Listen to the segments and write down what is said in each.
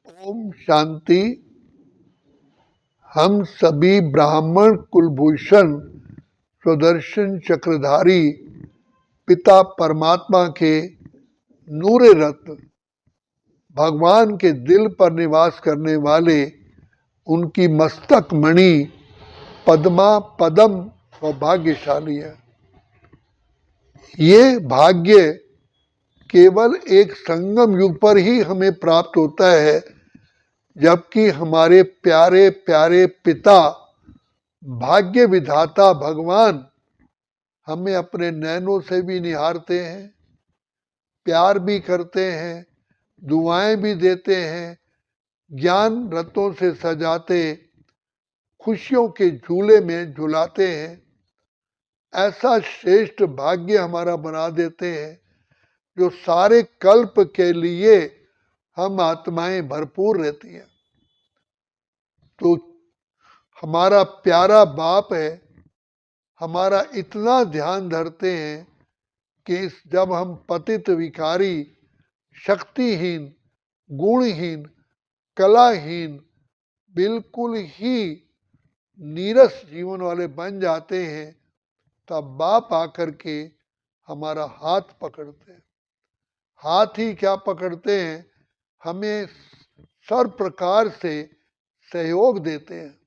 ओम शांति। हम सभी ब्राह्मण कुलभूषण सुदर्शन चक्रधारी पिता परमात्मा के नूरे रत्न भगवान के दिल पर निवास करने वाले उनकी मस्तक मणि पद्मा पदम सौभाग्यशाली है। ये भाग्य केवल एक संगम युग पर ही हमें प्राप्त होता है, जबकि हमारे प्यारे प्यारे पिता भाग्य विधाता भगवान हमें अपने नैनों से भी निहारते हैं, प्यार भी करते हैं, दुआएं भी देते हैं, ज्ञान रत्नों से सजाते खुशियों के झूले में झुलाते हैं। ऐसा श्रेष्ठ भाग्य हमारा बना देते हैं जो सारे कल्प के लिए हम आत्माएं भरपूर रहती हैं। तो हमारा प्यारा बाप है, हमारा इतना ध्यान धरते हैं कि जब हम पतित विकारी शक्तिहीन गुणहीन कलाहीन बिल्कुल ही नीरस जीवन वाले बन जाते हैं, तब बाप आकर के हमारा हाथ पकड़ते हैं। हाथ ही क्या पकड़ते हैं, हमें सर्व प्रकार से सहयोग देते हैं।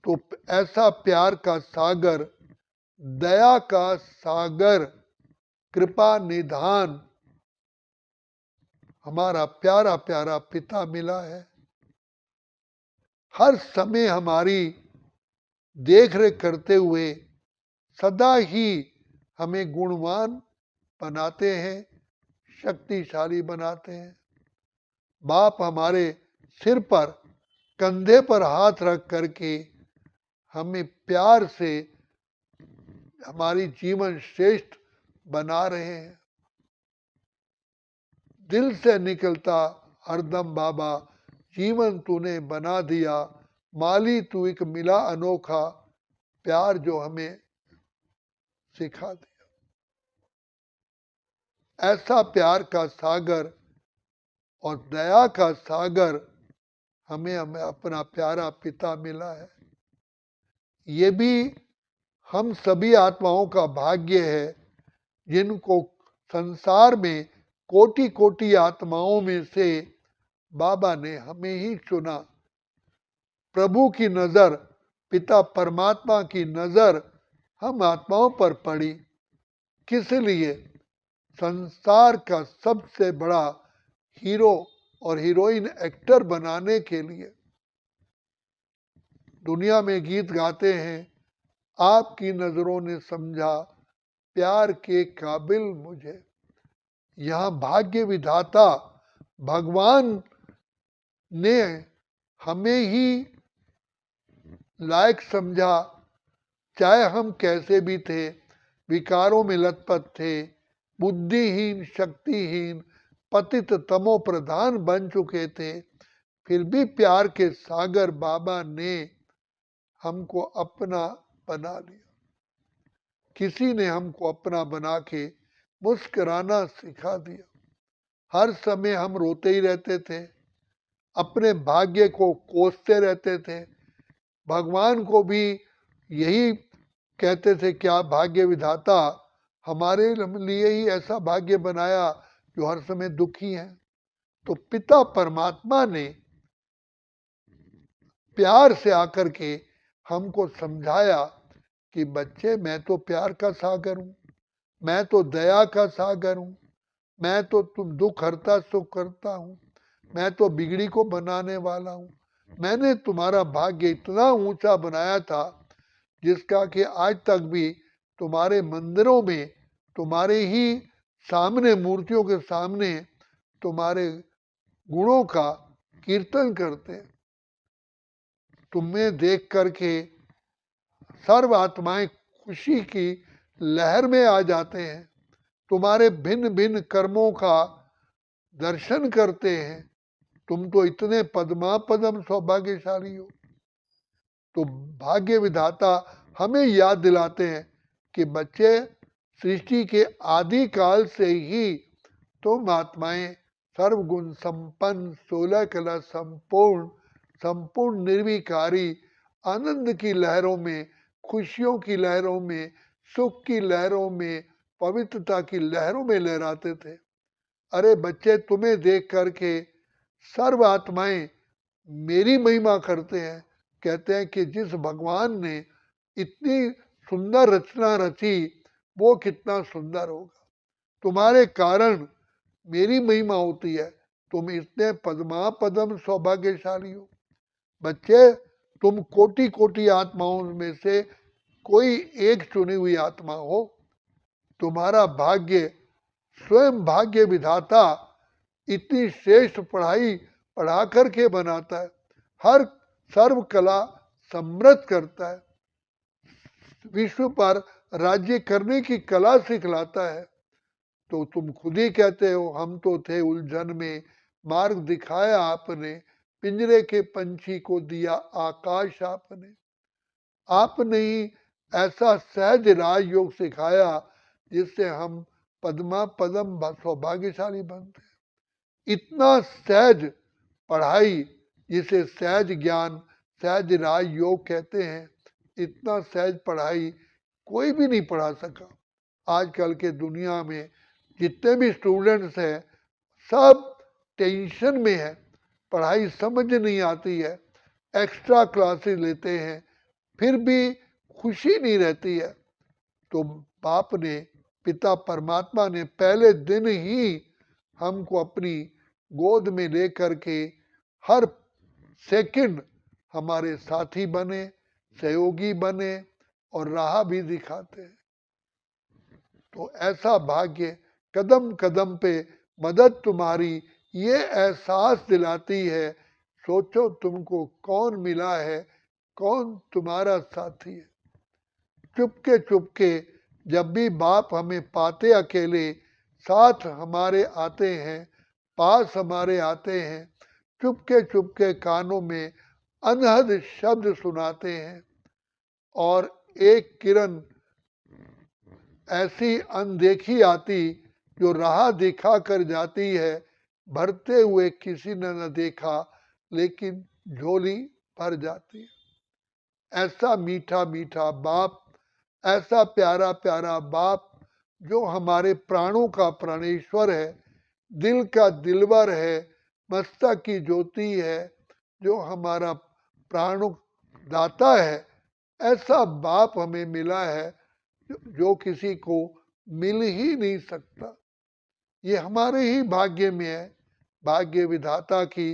तो ऐसा प्यार का सागर, दया का सागर, कृपा निधान हमारा प्यारा प्यारा पिता मिला है। हर समय हमारी देख रेख करते हुए सदा ही हमें गुणवान बनाते हैं, शक्तिशाली बनाते हैं। बाप हमारे सिर पर कंधे पर हाथ रख करके हमें प्यार से हमारी जीवन श्रेष्ठ बना रहे हैं। दिल से निकलता हरदम बाबा, जीवन तूने बना दिया, माली तू एक मिला अनोखा, प्यार जो हमें सिखा दिया। ऐसा प्यार का सागर और दया का सागर हमें अपना प्यारा पिता मिला है। ये भी हम सभी आत्माओं का भाग्य है जिनको संसार में कोटि कोटि आत्माओं में से बाबा ने हमें ही चुना। प्रभु की नजर, पिता परमात्मा की नजर हम आत्माओं पर पड़ी। किस लिए? संसार का सबसे बड़ा हीरो और हीरोइन एक्टर बनाने के लिए। दुनिया में गीत गाते हैं, आपकी नजरों ने समझा प्यार के काबिल मुझे। यहाँ भाग्य विधाता भगवान ने हमें ही लायक समझा, चाहे हम कैसे भी थे, विकारों में लथपथ थे, बुद्धिहीन शक्तिहीन पतित तमो प्रधान बन चुके थे, फिर भी प्यार के सागर बाबा ने हमको अपना बना लिया। किसी ने हमको अपना बना के मुस्कुराना सिखा दिया। हर समय हम रोते ही रहते थे, अपने भाग्य को कोसते रहते थे। भगवान को भी यही कहते थे, क्या भाग्य विधाता हमारे लिए ही ऐसा भाग्य बनाया जो हर समय दुखी है। तो पिता परमात्मा ने प्यार से आकर के हमको समझाया कि बच्चे, मैं तो प्यार का सागर हूं, मैं तो दया का सागर हूं, मैं तो तुम दुख हरता सुख करता हूं, मैं तो बिगड़ी को बनाने वाला हूं। मैंने तुम्हारा भाग्य इतना ऊंचा बनाया था जिसका कि आज तक भी तुम्हारे मंदिरों में, तुम्हारे ही सामने, मूर्तियों के सामने तुम्हारे गुणों का कीर्तन करते हैं। तुम्हें देख करके सर्व आत्माएं खुशी की लहर में आ जाते हैं, तुम्हारे भिन्न भिन्न कर्मों का दर्शन करते हैं। तुम तो इतने पद्मा पदम सौभाग्यशाली हो। तो भाग्य विधाता हमें याद दिलाते हैं कि बच्चे, सृष्टि के आदि काल से ही तुम आत्माएं सर्वगुण संपन्न, 16 कला संपूर्ण, संपूर्ण निर्विकारी, आनंद की लहरों में, खुशियों की लहरों में, सुख की लहरों में, पवित्रता की लहरों में लहराते थे। अरे बच्चे, तुम्हें देख करके सर्व आत्माएं मेरी महिमा करते हैं, कहते हैं कि जिस भगवान ने इतनी सुंदर रचना रची वो कितना सुंदर होगा, तुम्हारे कारण मेरी महिमा होती है, तुम इतने पद्मा पद्म सौभाग्यशाली हो। बच्चे, तुम कोटि कोटि आत्माओं में से कोई एक चुनी हुई आत्मा हो। तुम्हारा भाग्य स्वयं भाग्य विधाता इतनी श्रेष्ठ पढ़ाई पढ़ा करके बनाता है, हर सर्व कला समृद्ध करता है, विश्व पर राज्य करने की कला सिखलाता है। तो तुम खुद ही कहते हो हम तो थे उलझन में, मार्ग दिखाया आपने, पिंजरे के पंछी को दिया आकाश आपने। आपने ही ऐसा सहज राजयोग सिखाया जिससे हम पद्मा पदम सौभाग्यशाली बनते हैं। इतना सहज पढ़ाई जिसे सहज ज्ञान, सहज राजयोग कहते हैं, इतना सहज पढ़ाई कोई भी नहीं पढ़ा सका। आजकल के दुनिया में जितने भी स्टूडेंट्स हैं सब टेंशन में है, पढ़ाई समझ नहीं आती है, एक्स्ट्रा क्लासेस लेते हैं, फिर भी खुशी नहीं रहती है। तो बाप ने, पिता परमात्मा ने पहले दिन ही हमको अपनी गोद में लेकर के हर सेकंड हमारे साथी बने, सहयोगी बने और राह भी दिखाते हैं। तो ऐसा भाग्य कदम कदम पे मदद तुम्हारी ये एहसास दिलाती है। सोचो तुमको कौन मिला है, कौन तुम्हारा साथी है। चुपके चुपके जब भी बाप हमें पाते अकेले, साथ हमारे आते हैं, पास हमारे आते हैं, चुपके चुपके कानों में अनहद शब्द सुनाते हैं और एक किरण ऐसी अनदेखी आती जो राह दिखा कर जाती है, भरते हुए किसी ने न देखा लेकिन झोली भर जाती है। ऐसा मीठा मीठा बाप, ऐसा प्यारा प्यारा बाप जो हमारे प्राणों का प्राणेश्वर है, दिल का दिलवर है, मस्तक की ज्योति है, जो हमारा प्राण दाता है, ऐसा बाप हमें मिला है जो किसी को मिल ही नहीं सकता। ये हमारे ही भाग्य में है। भाग्य विधाता की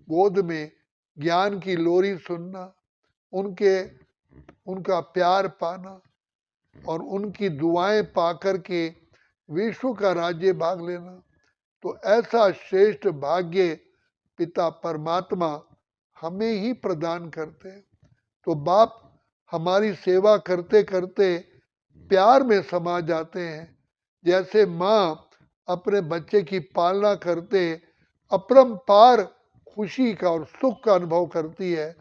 गोद में ज्ञान की लोरी सुनना, उनका प्यार पाना और उनकी दुआएं पाकर के विश्व का राज्य भाग लेना, तो ऐसा श्रेष्ठ भाग्य पिता परमात्मा हमें ही प्रदान करते हैं। तो बाप हमारी सेवा करते करते प्यार में समा जाते हैं। जैसे माँ अपने बच्चे की पालना करते अपरंपार खुशी का और सुख का अनुभव करती है,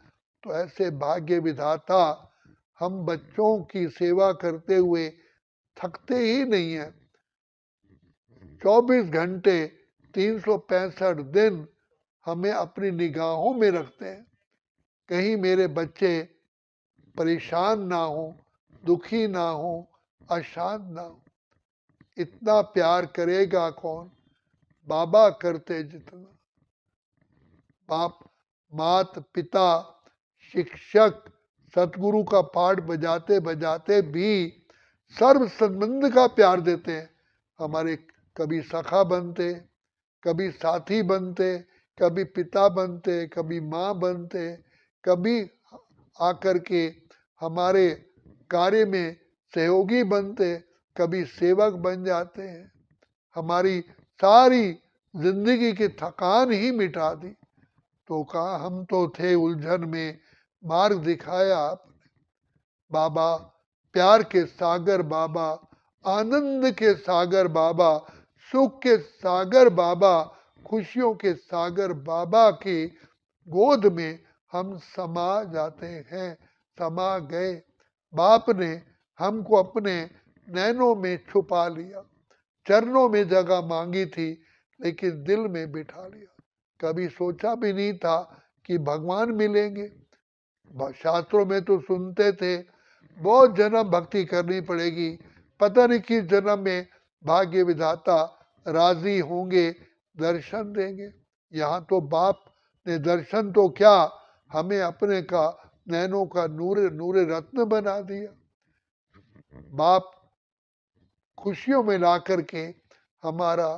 तो ऐसे भाग्य विधाता हम बच्चों की सेवा करते हुए थकते ही नहीं है। 24 घंटे 365 दिन हमें अपनी निगाहों में रखते हैं, कहीं मेरे बच्चे परेशान ना हो, दुखी ना हो, अशांत ना हो। इतना प्यार करेगा कौन, बाबा करते जितना। बाप, मात, पिता, शिक्षक, सतगुरु का पाठ बजाते बजाते भी सर्व संबंध का प्यार देते हैं। हमारे कभी सखा बनते, कभी साथी बनते, कभी पिता बनते, कभी माँ बनते, कभी आकर के हमारे कार्य में सहयोगी बनते, कभी सेवक बन जाते हैं। हमारी सारी जिंदगी की थकान ही मिटा दी। तो कहा हम तो थे उलझन में, मार्ग दिखाया आपने। बाबा, प्यार के सागर बाबा, आनंद के सागर बाबा, सुख के सागर बाबा, खुशियों के सागर बाबा की गोद में हम समा जाते हैं, समा गए। बाप ने हमको अपने नैनों में छुपा लिया, चरणों में जगह मांगी थी, लेकिन दिल में बिठा लिया। कभी सोचा भी नहीं था कि भगवान मिलेंगे। शास्त्रों में तो सुनते थे बहुत जन्म भक्ति करनी पड़ेगी, पता नहीं किस जन्म में भाग्य विधाता राजी होंगे, दर्शन देंगे। यहाँ तो बाप ने दर्शन तो क्या, हमें अपने का नैनों का नूरे नूरे रत्न बना दिया। बाप खुशियों में ला करके हमारा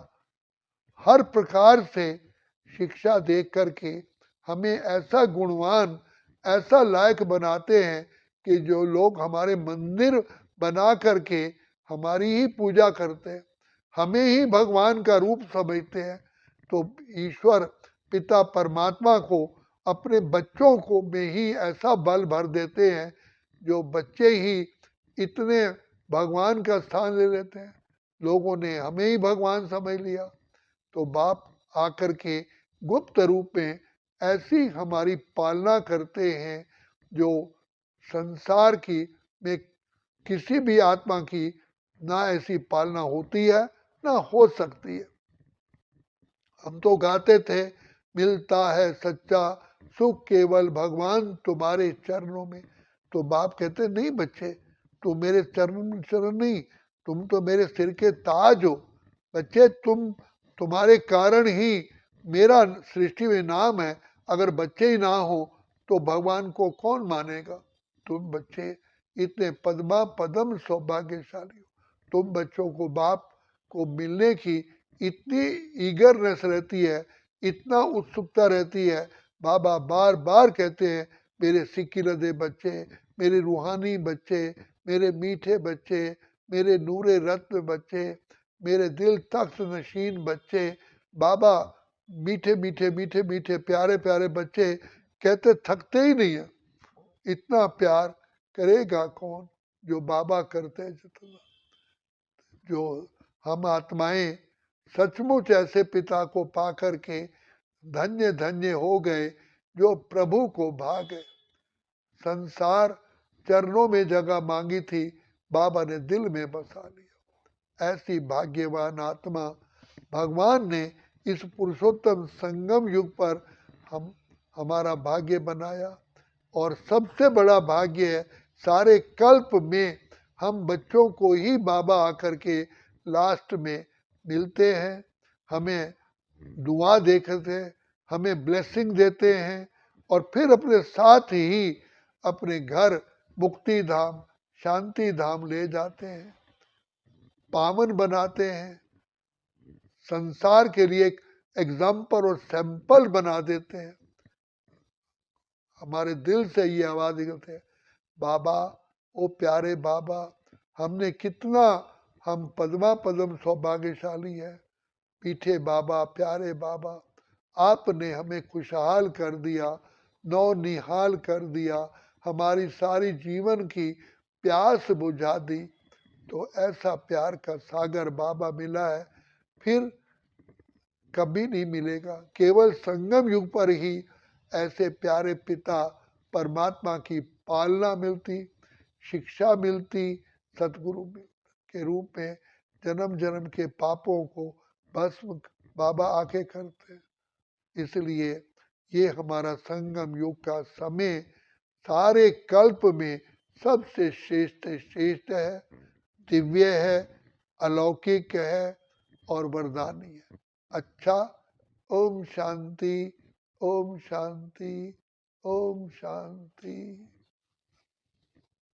हर प्रकार से शिक्षा दे करके हमें ऐसा गुणवान, ऐसा लायक बनाते हैं कि जो लोग हमारे मंदिर बना करके हमारी ही पूजा करते हैं, हमें ही भगवान का रूप समझते हैं। तो ईश्वर पिता परमात्मा को अपने बच्चों को में ही ऐसा बल भर देते हैं, जो बच्चे ही इतने भगवान का स्थान ले लेते हैं। लोगों ने हमें ही भगवान समझ लिया। तो बाप आकर के गुप्त रूप में ऐसी हमारी पालना करते हैं, जो संसार की में किसी भी आत्मा की ना ऐसी पालना होती है ना हो सकती है। हम तो गाते थे, मिलता है सच्चा सुख केवल भगवान तुम्हारे चरणों में। तो बाप कहते नहीं बच्चे, तुम मेरे चरण चरण नहीं, तुम तो मेरे सिर के ताज हो। बच्चे तुम्हारे कारण ही मेरा सृष्टि में नाम है। अगर बच्चे ही ना हो तो भगवान को कौन मानेगा। तुम बच्चे इतने पद्मा पदम सौभाग्यशाली हो। तुम बच्चों को बाप को मिलने की इतनी ईगरनेस रहती है, इतना उत्सुकता रहती है। बाबा बार बार कहते हैं, मेरे सिक्की लदे बच्चे, मेरे रूहानी बच्चे, मेरे मीठे बच्चे, मेरे नूरे रत्न बच्चे, मेरे दिल तख्त नशीन बच्चे। बाबा मीठे मीठे मीठे मीठे प्यारे प्यारे बच्चे कहते थकते ही नहीं है। इतना प्यार करेगा कौन जो बाबा करते हैं जितना। जो हम आत्माएं सचमुच ऐसे पिता को पा करके धन्य धन्य हो गए, जो प्रभु को भा गए। संसार चरणों में जगह मांगी थी, बाबा ने दिल में बसा लिया। ऐसी भाग्यवान आत्मा भगवान ने इस पुरुषोत्तम संगम युग पर हमारा भाग्य बनाया। और सबसे बड़ा भाग्य है, सारे कल्प में हम बच्चों को ही बाबा आकर के लास्ट में मिलते हैं, हमें दुआ देखते हैं, हमें ब्लेसिंग देते हैं, और फिर अपने साथ ही अपने घर मुक्ति धाम शांति धाम ले जाते हैं, पावन बनाते हैं, संसार के लिए एक एग्जाम्पल और सैंपल बना देते हैं। हमारे दिल से ये आवाज निकलते हैं, बाबा ओ प्यारे बाबा, हमने कितना, हम पद्मा पदम सौभाग्यशाली है। पीठे बाबा प्यारे बाबा, आपने हमें खुशहाल कर दिया, नौ निहाल कर दिया, हमारी सारी जीवन की प्यास बुझा दी। तो ऐसा प्यार का सागर बाबा मिला है, फिर कभी नहीं मिलेगा। केवल संगम युग पर ही ऐसे प्यारे पिता परमात्मा की पालना मिलती, शिक्षा मिलती, सतगुरु के रूप में जन्म जन्म के पापों को भस्म बाबा आके करते। इसलिए ये हमारा संगम युग का समय सारे कल्प में सबसे श्रेष्ठ श्रेष्ठ है, दिव्य है, अलौकिक है और वरदानी है। अच्छा, ओम शांति, ओम शांति, ओम शांति।